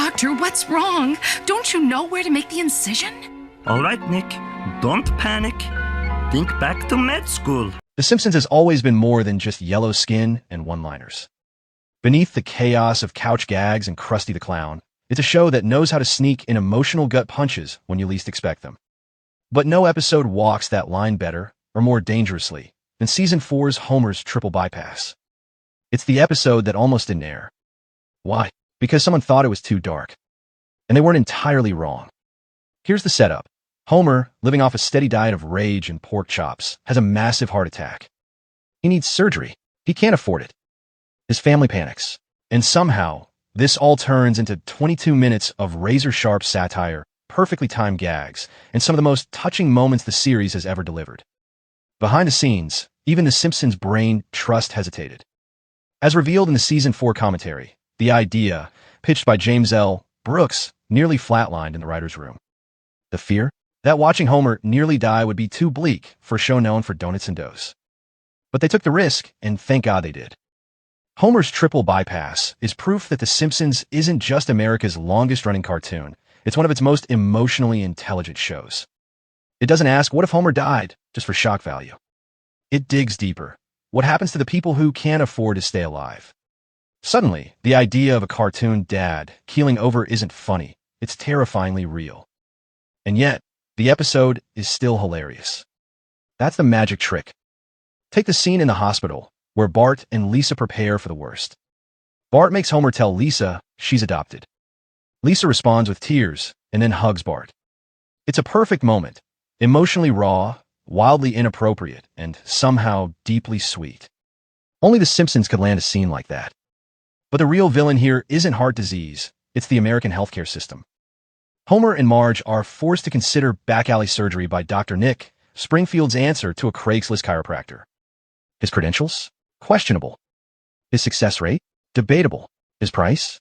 Doctor, what's wrong? Don't you know where to make the incision? All right, Nick. Don't panic. Think back to med school. The Simpsons has always been more than just yellow skin and one-liners. Beneath the chaos of couch gags and Krusty the Clown, it's a show that knows how to sneak in emotional gut punches when you least expect them. But no episode walks that line better or more dangerously than Season 4's Homer's triple bypass. It's the episode that almost didn't air. Why? Because someone thought it was too dark. And they weren't entirely wrong. Here's the setup. Homer, living off a steady diet of rage and pork chops, has a massive heart attack. He needs surgery. He can't afford it. His family panics. And somehow, this all turns into 22 minutes of razor-sharp satire, perfectly timed gags, and some of the most touching moments the series has ever delivered. Behind the scenes, even the Simpsons' brain trust hesitated. As revealed in the Season 4 commentary, the idea, pitched by James L. Brooks, nearly flatlined in the writer's room. The fear? That watching Homer nearly die would be too bleak for a show known for donuts and doughs. But they took the risk, and thank God they did. Homer's triple bypass is proof that The Simpsons isn't just America's longest-running cartoon. It's one of its most emotionally intelligent shows. It doesn't ask, what if Homer died, just for shock value. It digs deeper. What happens to the people who can't afford to stay alive? Suddenly, the idea of a cartoon dad keeling over isn't funny. It's terrifyingly real. And yet, the episode is still hilarious. That's the magic trick. Take the scene in the hospital, where Bart and Lisa prepare for the worst. Bart makes Homer tell Lisa she's adopted. Lisa responds with tears and then hugs Bart. It's a perfect moment, emotionally raw, wildly inappropriate, and somehow deeply sweet. Only The Simpsons could land a scene like that. But the real villain here isn't heart disease, it's the American healthcare system. Homer and Marge are forced to consider back-alley surgery by Dr. Nick, Springfield's answer to a Craigslist chiropractor. His credentials? Questionable. His success rate? Debatable. His price?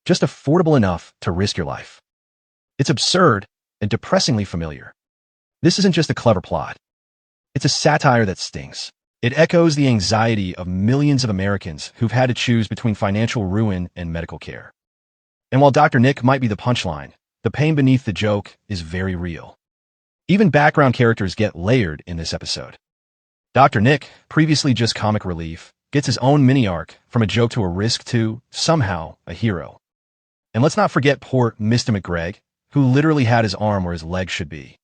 Just affordable enough to risk your life. It's absurd and depressingly familiar. This isn't just a clever plot. It's a satire that stings. It echoes the anxiety of millions of Americans who've had to choose between financial ruin and medical care. And while Dr. Nick might be the punchline, the pain beneath the joke is very real. Even background characters get layered in this episode. Dr. Nick, previously just comic relief, gets his own mini-arc from a joke to a risk to, somehow, a hero. And let's not forget poor Mr. McGregor, who literally had his arm where his leg should be.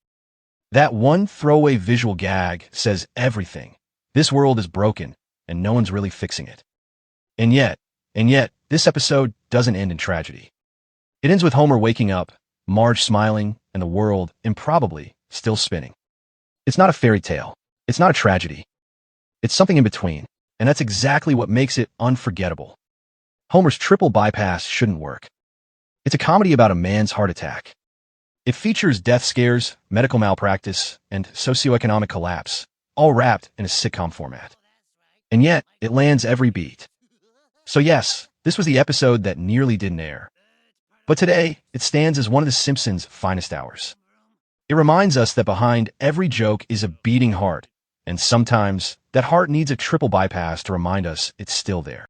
That one throwaway visual gag says everything. This world is broken, and no one's really fixing it. And yet, this episode doesn't end in tragedy. It ends with Homer waking up, Marge smiling, and the world, improbably, still spinning. It's not a fairy tale. It's not a tragedy. It's something in between, and that's exactly what makes it unforgettable. Homer's triple bypass shouldn't work. It's a comedy about a man's heart attack. It features death scares, medical malpractice, and socioeconomic collapse, all wrapped in a sitcom format. And yet, it lands every beat. So yes, this was the episode that nearly didn't air. But today, it stands as one of The Simpsons' finest hours. It reminds us that behind every joke is a beating heart, and sometimes that heart needs a triple bypass to remind us it's still there.